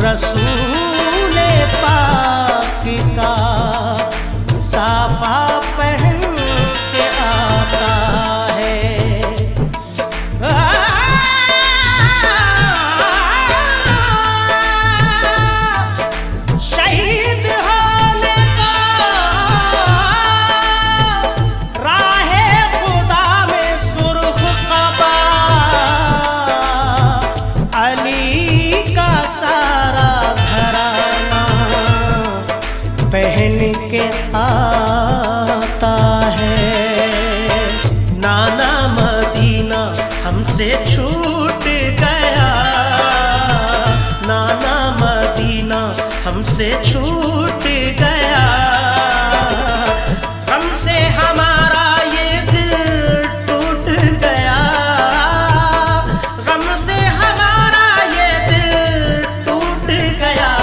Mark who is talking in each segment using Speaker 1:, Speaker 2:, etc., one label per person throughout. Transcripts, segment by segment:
Speaker 1: रसूले पाक का साफा पहन के आता है। शहीद होने का राहे खुदा में सुर्ख कबा अली का सारा घराना पहन के आता है। नाना मदीना हमसे छूट गया, नाना मदीना हमसे छूट गया। हमसे हमारा ये दिल टूट गया, गम से हमारा ये दिल टूट गया।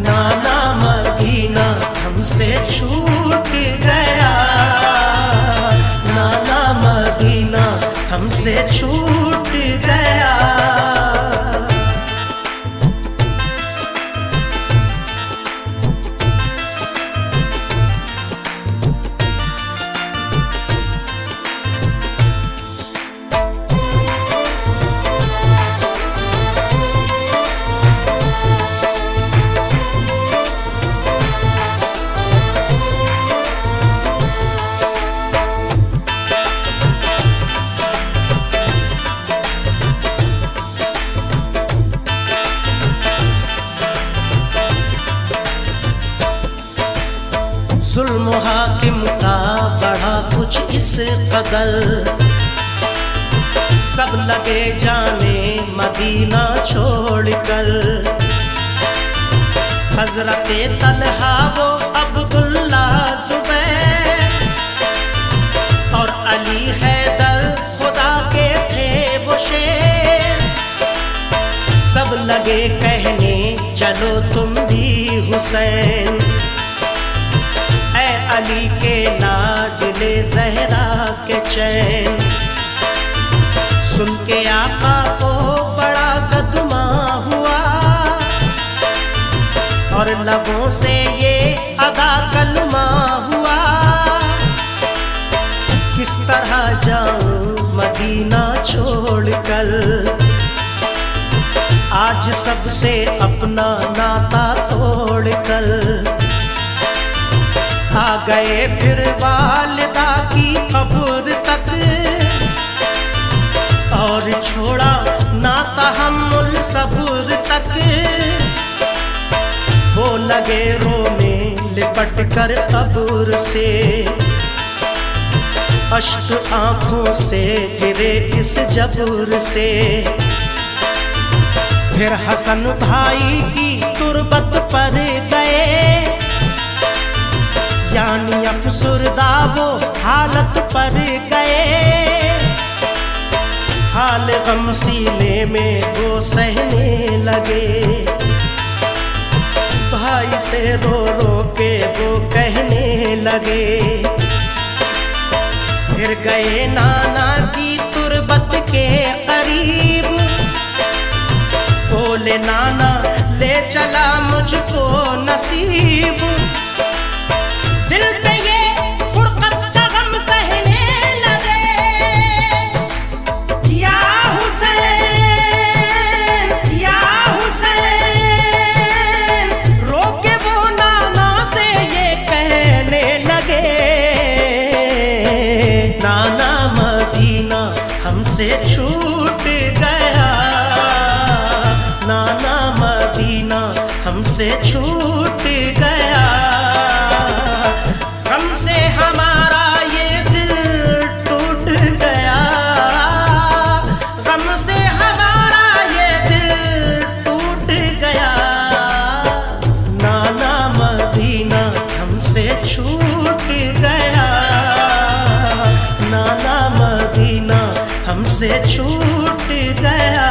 Speaker 1: नाना मदीना हमसे छूट गया, नाना मदीना हमसे छूट गया। जुल्म हाकिम का बढ़ा कुछ इस कदर, सब लगे जाने मदीना छोड़कर। हजरत तलहा वो अब्दुल्ला जुबैर और अली हैदर खुदा के थे वो शेर। सब लगे कहने चलो तुम भी हुसैन, अली के लाडले ज़हरा के चैन। सुन के आका को बड़ा सदमा हुआ और लबों से ये अदा कलमा हुआ। किस तरह जाऊं मदीना छोड़कर, आज सबसे अपना नाता तोड़कर। आ गए फिर वालिदा की कब्र तक और छोड़ा ना तहम्मुल सब्र तक। वो लगे रोने लिपट कर कब्र से, अश्क आंखों से गिरे इस जब्र से। फिर हसन भाई की तुरबत पर गए, यानी अफसुरदा वो हालत पर गए। हाल गम सीने में वो सहने लगे, भाई से रो रो के वो कहने लगे। फिर गए नाना की तुरबत के करीब, बोले नाना ले चला मुझको नसीब। दिल पे ये फुरकत का गम सहने लगे, या हुसैन या हुसैन। रोके वो नाना से ये कहने लगे, नाना मदीना हमसे छूट गया, नाना मदीना हमसे छूट गया। हमसे हमारा ये दिल टूट गया, गम से हमारा ये दिल टूट गया। नाना मदीना हमसे छूट गया, नाना मदीना हमसे छूट गया।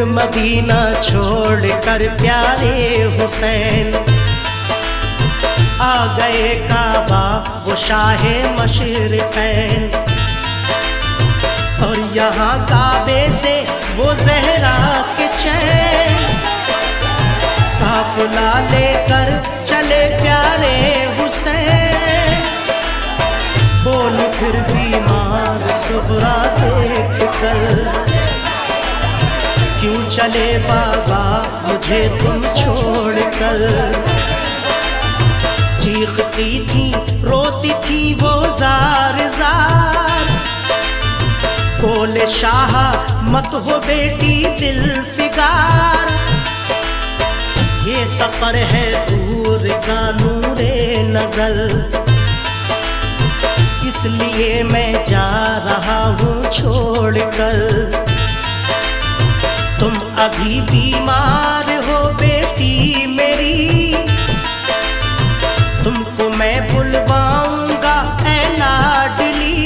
Speaker 1: मदीना छोड़ कर प्यारे हुसैन आ गए काबा वो शाहे मशरिक़ैन। और यहाँ काबे से वो ज़हरा के चैन काफ़िला लेकर चले प्यारे हुसैन। बोल फिर बीमार सुगरा देख कर, क्यों चले बाबा मुझे तुम छोड़ कर। चीखती थी रोती थी वो जार जार, बोले शाह मत हो बेटी दिल फिगार। ये सफर है दूर का नूरे नजर, इसलिए मैं जा रहा हूँ छोड़ कर। तुम अभी बीमार हो बेटी मेरी, तुमको मैं बुलवाऊंगा ऐ लाडली।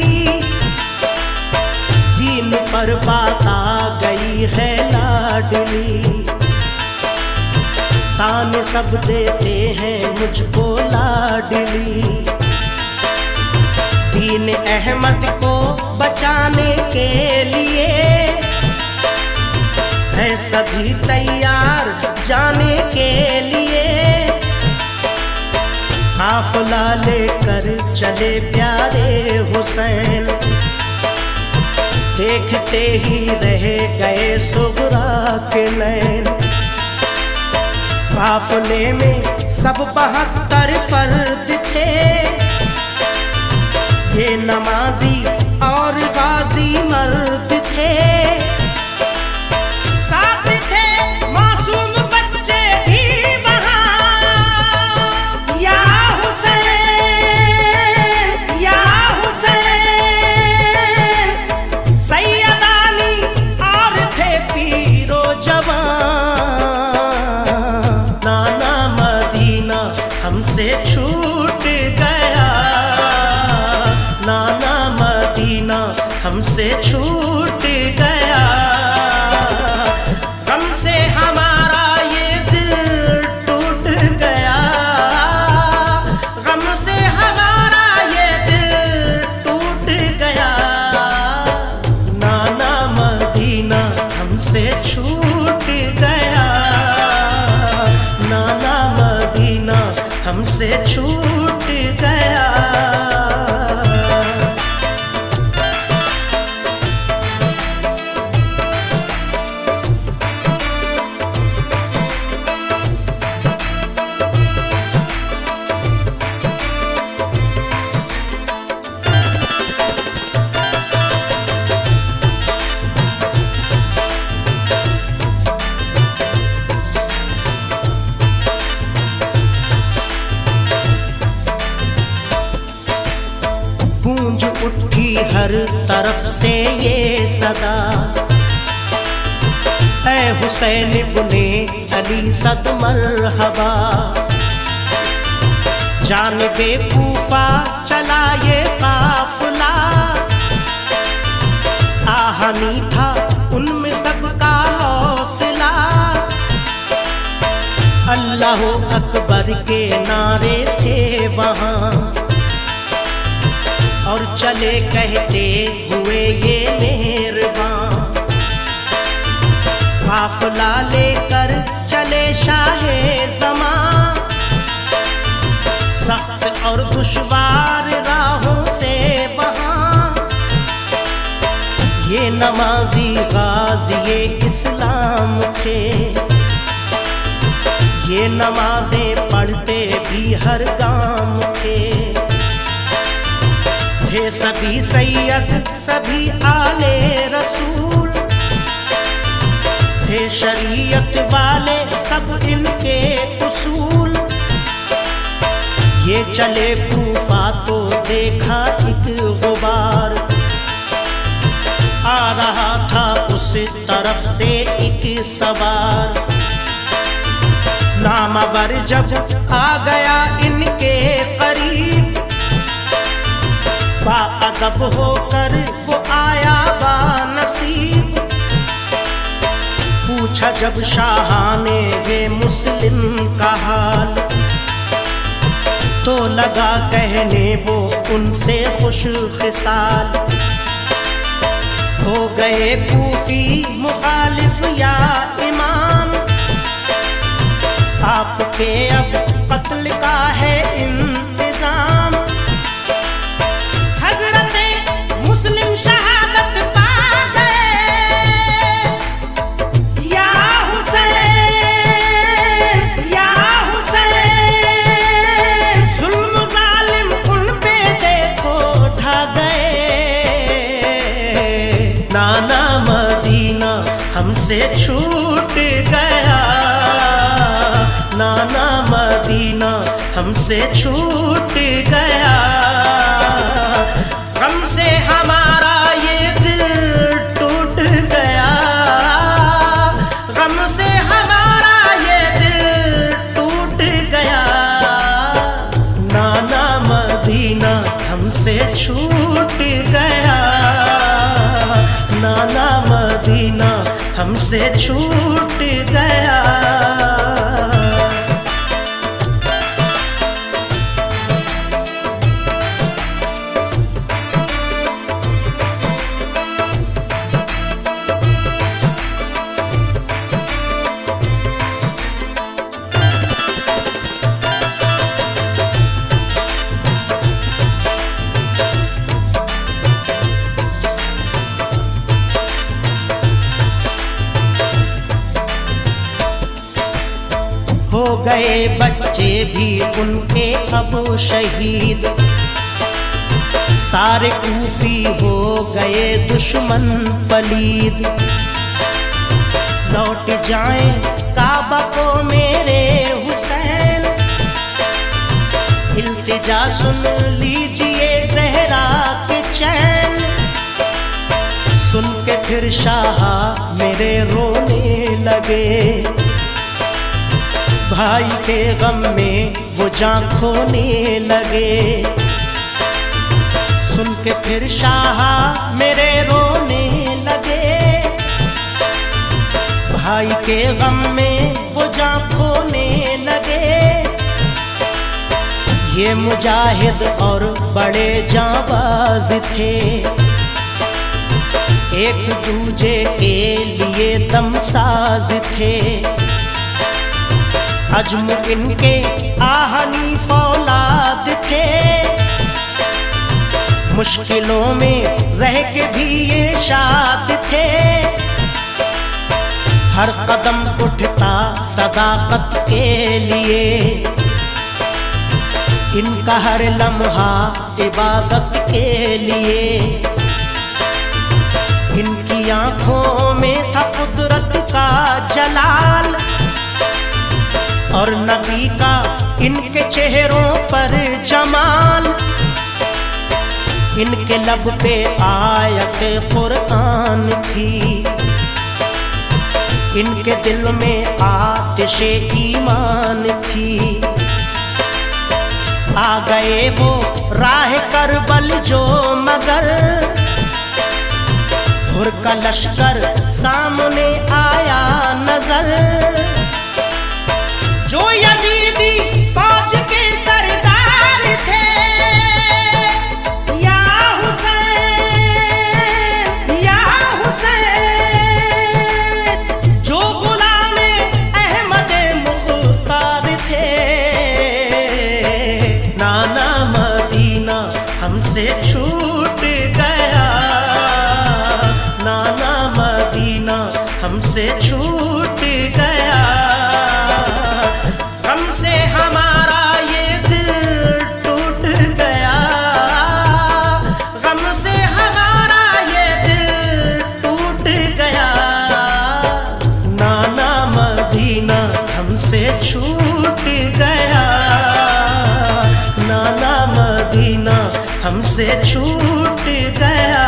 Speaker 1: दीन पर बात आ गई है लाडली, ताने सब देते हैं मुझको लाडली। दीन अहमद को बचाने के लिए है सभी तैयार जाने के लिए। काफिला लेकर चले प्यारे हुसैन, देखते ही रह गए सुगरा के नैन। काफिले में सब 72 फर्द थे, ये नमाजी और गाजी मर्द थे। साथ थे मासूम बच्चे भी वहाँ, या हुसैन या हुसैन। सैयदानी और थे पीरो जवान। नाना मदीना हमसे छूट गया, नाना मदीना हमसे छूट गया। गम से हमारा ये दिल टूट गया, गम से हमारा ये दिल टूट गया। नाना मदीना हमसे छूट गया, नाना मदीना हमसे छूट गया। गूंज उठी हर तरफ से ये सदा, ऐ हुसैन इब्ने अली सद मरहबा। जानिबे कूफा चला ये काफिला, आहनी था उनमें सबका हौसला। अल्लाह अकबर के नारे थे वहाँ, और चले कहते हुए ये मेहरबान। काफिला लेकर चले शाहे ज़मां, सख्त और दुश्वार राहों से वहाँ। ये नमाजी गाज़ी इस्लाम थे, ये नमाजें पढ़ते भी हर गाम थे। थे सभी सैयद सभी आले रसूल, थे शरीयत वाले सब इनके उसूल। ये चले कूफा तो देखा एक गुबार, आ रहा था उस तरफ से एक सवार। नामवर जब आ गया इनके करीब, बाअदब होकर वो आया बानसीब। पूछ पूछा जब शाह ने वे मुस्लिम का हाल, तो लगा कहने वो उनसे खुश खिसाल। हो गए कूफी मुखालिफ या इमाम, आपके अब कत्ल का है इंतजाम। हजरते मुस्लिम शहादत पा गए, या हुसैन या हुसैन, जुल्म जालिम उन पे देखो ढा गए। नाना मदीना हमसे छूट गया, नाना मदीना हमसे छूट गया। गम से हमारा ये दिल टूट गया, गम से हमारा ये दिल टूट गया। नाना मदीना हमसे छूट गया, नाना मदीना हमसे छूट गया। हो गए बच्चे भी उनके अब शहीद, सारे कूफी हो गए दुश्मन पलीद। लौट जाएं काबा को मेरे हुसैन, इल्तिजा सुन लीजिए ज़हरा के चैन। सुन के फिर शाह मेरे रोने लगे, भाई के गम में वो जान खोने लगे। सुन के फिर शाह मेरे रोने लगे, भाई के गम में वो जान खोने लगे। ये मुजाहिद और बड़े जाबाज थे, एक दूजे के लिए दमसाज थे। अजम इनके आहनी फौलाद थे, मुश्किलों में रह के भी ये शाद थे। हर कदम उठता सदाकत के लिए, इनका हर लम्हा इबादत के लिए। इनकी आंखों में था कुदरत का जलाल, और नबी का इनके चेहरों पर जमाल। इनके लब पे आयत कुरान थी, इनके दिल में आतिशे ईमान थी। आ गए वो राह करबल जो मगर, हुर का लश्कर सामने आया नजर। जो यजीदी फौज के सरदार थे, या हुसैन या हुसैन, जो गुलामे अहमद मुख्तार थे। नाना मदीना हमसे छूट गया, नाना मदीना हमसे छूट गया। हमसे हमारा ये दिल टूट गया, गम से हमारा ये दिल टूट गया। नाना मदीना हमसे छूट गया, नाना मदीना हमसे छूट गया।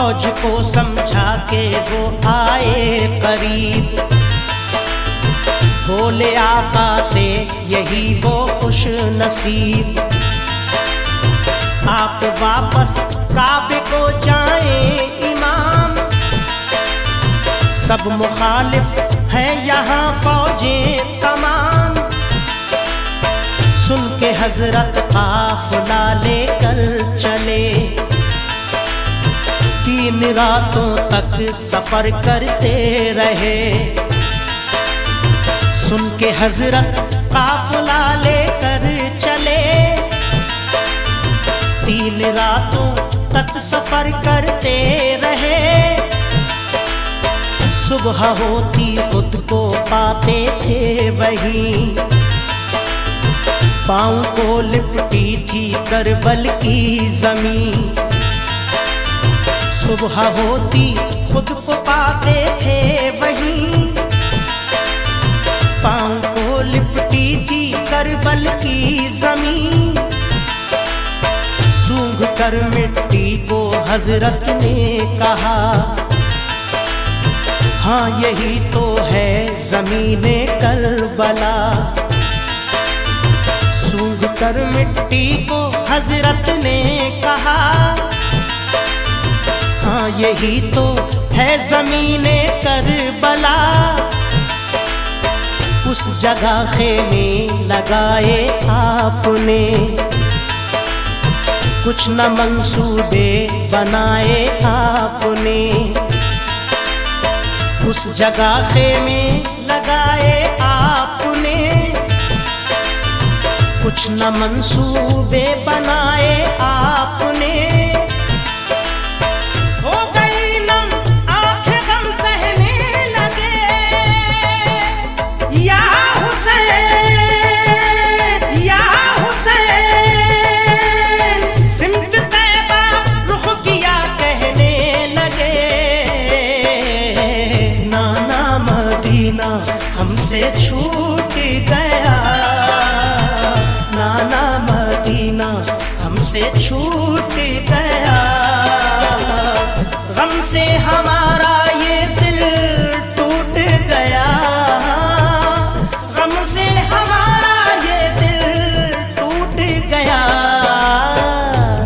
Speaker 1: फौज को समझा के वो आए करीब, बोले आका से यही वो खुश नसीब, आप वापस काबे को जाएं इमाम, सब मुखालिफ है यहाँ फौजें तमाम। सुन के हजरत काफिला लेकर चले, 3 रातों तक सफर करते रहे। सुन के हजरत काफिला लेकर चले, 3 रातों तक सफर करते रहे। सुबह होती खुद को पाते थे वहीं, पाँव को लिपटी थी करबल की जमीन। सुबह होती खुद को पाते थे वहीं, पाँव को लिपटी थी करबल की जमीन। सूंघ कर मिट्टी को हजरत ने कहा, हाँ यही तो है ज़मीने करबला। सूंघ कर मिट्टी को हजरत ने कहा, हाँ यही तो है ज़मीने करबला। उस जगह खेमे लगाए आपने, कुछ न मंसूबे बनाए आपने। उस जगह खेमे लगाए आपने, कुछ न मंसूबे बनाए आपने। हो गई नम आंखें गम सहने लगे, या हुसैन या हुसैन, सिमत तैबा रुख किया कहने लगे। नाना मदीना हमसे छूट गया, नाना मदीना हमसे छूट गया। गम से हमारा ये दिल टूट गया, गम से हमारा ये दिल टूट गया।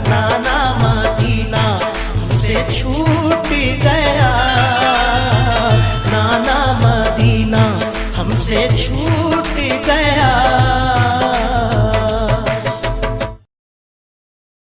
Speaker 1: नाना मदीना हमसे छूट